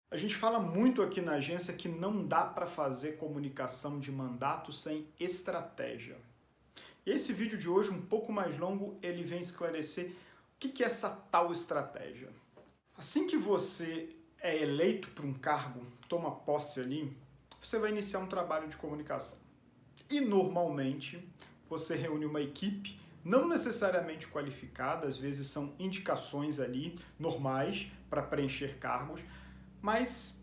A gente fala muito aqui na agência que não dá para fazer comunicação de mandato sem estratégia. E esse vídeo de hoje, um pouco mais longo, ele vem esclarecer o que é essa tal estratégia. Assim que você é eleito para um cargo, toma posse ali, você vai iniciar um trabalho de comunicação. E normalmente você reúne uma equipe, não necessariamente qualificada, às vezes são indicações ali normais para preencher cargos, mas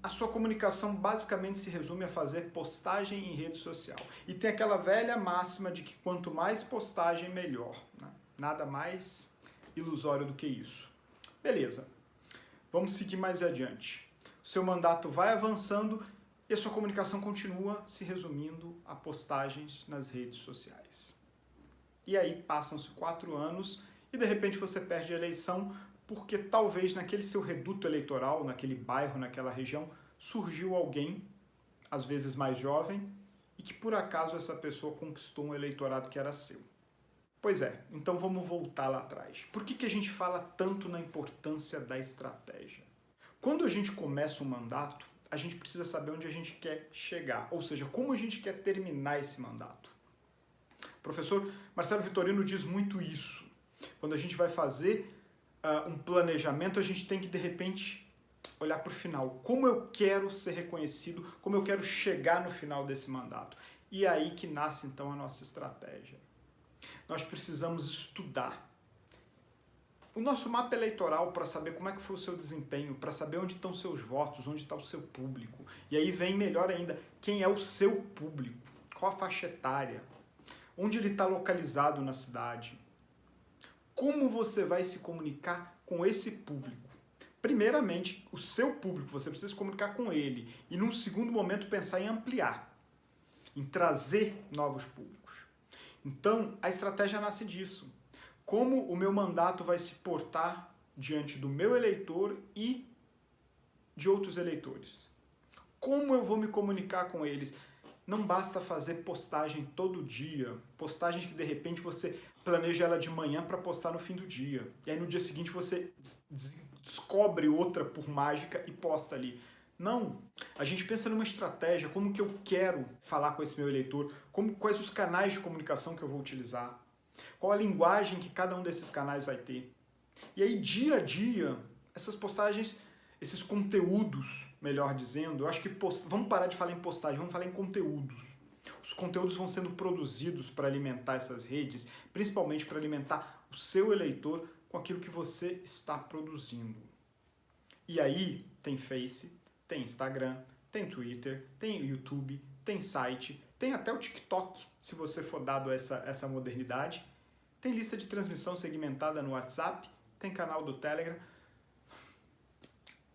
a sua comunicação basicamente se resume a fazer postagem em rede social. E tem aquela velha máxima de que quanto mais postagem, melhor, né? Nada mais ilusório do que isso. Beleza, vamos seguir mais adiante. O seu mandato vai avançando e a sua comunicação continua se resumindo a postagens nas redes sociais. E aí passam-se 4 anos e de repente você perde a eleição porque talvez naquele seu reduto eleitoral, naquele bairro, naquela região, surgiu alguém, às vezes mais jovem, e que por acaso essa pessoa conquistou um eleitorado que era seu. Pois é, então vamos voltar lá atrás. Por que a gente fala tanto na importância da estratégia? Quando a gente começa um mandato, a gente precisa saber onde a gente quer chegar, ou seja, como a gente quer terminar esse mandato. O professor Marcelo Vitorino diz muito isso. Quando a gente vai fazer um planejamento, a gente tem que, de repente, olhar para o final. Como eu quero ser reconhecido, como eu quero chegar no final desse mandato. E é aí que nasce, então, a nossa estratégia. Nós precisamos estudar o nosso mapa eleitoral para saber como é que foi o seu desempenho, para saber onde estão seus votos, onde está o seu público. E aí vem, melhor ainda, quem é o seu público, qual a faixa etária, onde ele está localizado na cidade. Como você vai se comunicar com esse público? Primeiramente, o seu público, você precisa se comunicar com ele. E num segundo momento, pensar em ampliar, em trazer novos públicos. Então, a estratégia nasce disso. Como o meu mandato vai se portar diante do meu eleitor e de outros eleitores? Como eu vou me comunicar com eles? Não basta fazer postagem todo dia, postagens que de repente você planeja ela de manhã para postar no fim do dia. E aí no dia seguinte você descobre outra por mágica e posta ali. Não, a gente pensa numa estratégia, como que eu quero falar com esse meu eleitor, quais os canais de comunicação que eu vou utilizar, qual a linguagem que cada um desses canais vai ter. E aí dia a dia, essas postagens, esses conteúdos, melhor dizendo, eu acho que vamos parar de falar em postagem, vamos falar em conteúdos. Os conteúdos vão sendo produzidos para alimentar essas redes, principalmente para alimentar o seu eleitor com aquilo que você está produzindo. E aí tem Face, tem Instagram, tem Twitter, tem YouTube, tem site, tem até o TikTok, se você for dado essa modernidade. Tem lista de transmissão segmentada no WhatsApp, tem canal do Telegram.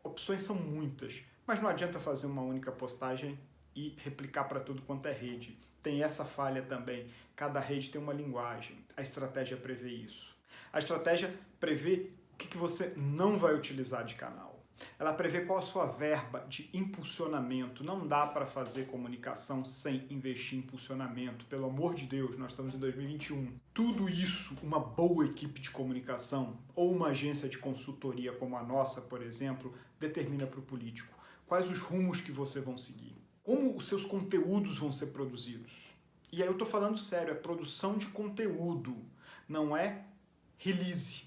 Opções são muitas, mas não adianta fazer uma única postagem e replicar para tudo quanto é rede. Tem essa falha também. Cada rede tem uma linguagem. A estratégia prevê isso. A estratégia prevê o que você não vai utilizar de canal. Ela prevê qual a sua verba de impulsionamento. Não dá para fazer comunicação sem investir em impulsionamento. Pelo amor de Deus, nós estamos em 2021. Tudo isso, uma boa equipe de comunicação ou uma agência de consultoria como a nossa, por exemplo, determina para o político. Quais os rumos que você vão seguir? Como os seus conteúdos vão ser produzidos? E aí eu estou falando sério, é produção de conteúdo. Não é release,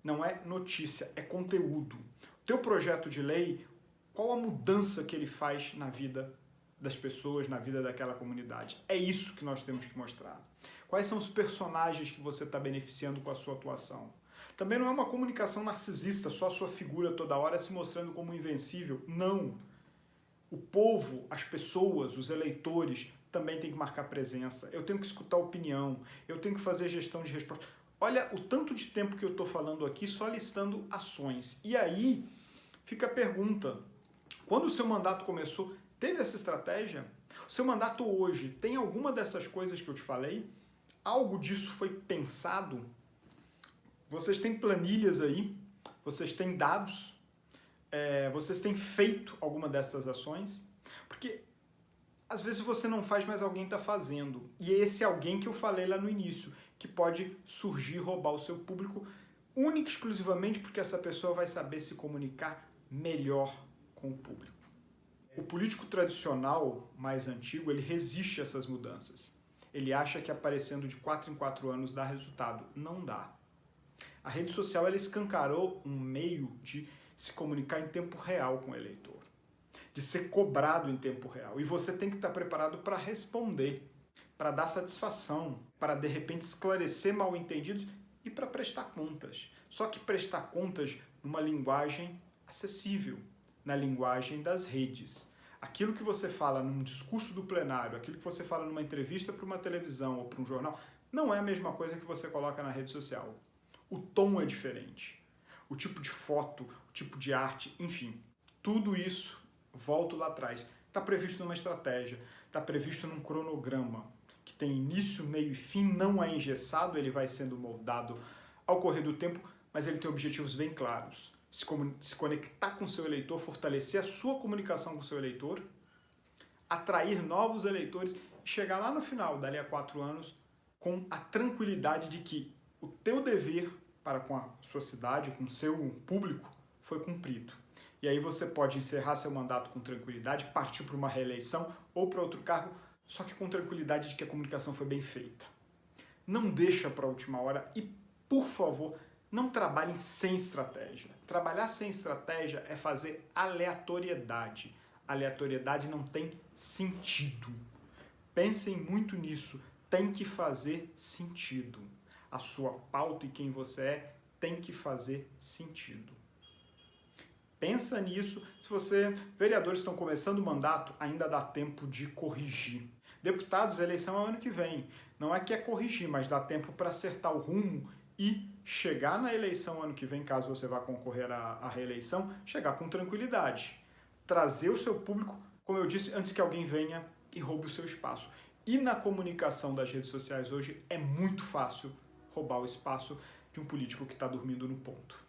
não é notícia, é conteúdo. Teu projeto de lei, qual a mudança que ele faz na vida das pessoas, na vida daquela comunidade? É isso que nós temos que mostrar. Quais são os personagens que você está beneficiando com a sua atuação? Também não é uma comunicação narcisista, só a sua figura toda hora se mostrando como invencível. Não. O povo, as pessoas, os eleitores também têm que marcar presença. Eu tenho que escutar opinião, eu tenho que fazer gestão de resposta. Olha o tanto de tempo que eu estou falando aqui só listando ações. E aí fica a pergunta, quando o seu mandato começou, teve essa estratégia? O seu mandato hoje tem alguma dessas coisas que eu te falei? Algo disso foi pensado? Vocês têm planilhas aí? Vocês têm dados? Vocês têm feito alguma dessas ações? Porque às vezes você não faz, mas alguém está fazendo. E é esse alguém que eu falei lá no início, que pode surgir, roubar o seu público, única e exclusivamente porque essa pessoa vai saber se comunicar melhor com o público. O político tradicional, mais antigo, ele resiste a essas mudanças. Ele acha que aparecendo de 4 em 4 anos dá resultado. Não dá. A rede social ela escancarou um meio de se comunicar em tempo real com o eleitor, de ser cobrado em tempo real. E você tem que estar preparado para responder, para dar satisfação, para de repente esclarecer mal-entendidos e para prestar contas. Só que prestar contas numa linguagem acessível, na linguagem das redes. Aquilo que você fala num discurso do plenário, aquilo que você fala numa entrevista para uma televisão ou para um jornal, não é a mesma coisa que você coloca na rede social. O tom é diferente. O tipo de foto, o tipo de arte, enfim. Tudo isso, volto lá atrás, está previsto numa estratégia, está previsto num cronograma, que tem início, meio e fim, não é engessado, ele vai sendo moldado ao correr do tempo, mas ele tem objetivos bem claros. Se conectar com o seu eleitor, fortalecer a sua comunicação com o seu eleitor, atrair novos eleitores e chegar lá no final, dali a 4 anos, com a tranquilidade de que o teu dever para com a sua cidade, com o seu público, foi cumprido. E aí você pode encerrar seu mandato com tranquilidade, partir para uma reeleição ou para outro cargo, só que com tranquilidade de que a comunicação foi bem feita. Não deixa para a última hora e, por favor, não trabalhem sem estratégia. Trabalhar sem estratégia é fazer aleatoriedade. Aleatoriedade não tem sentido. Pensem muito nisso. Tem que fazer sentido. A sua pauta e quem você é tem que fazer sentido. Pensa nisso. Se vereadores estão começando o mandato, ainda dá tempo de corrigir. Deputados, a eleição é o ano que vem. Não é que é corrigir, mas dá tempo para acertar o rumo e chegar na eleição ano que vem, caso você vá concorrer à reeleição, chegar com tranquilidade. Trazer o seu público, como eu disse, antes que alguém venha e roube o seu espaço. E na comunicação das redes sociais hoje é muito fácil roubar o espaço de um político que está dormindo no ponto.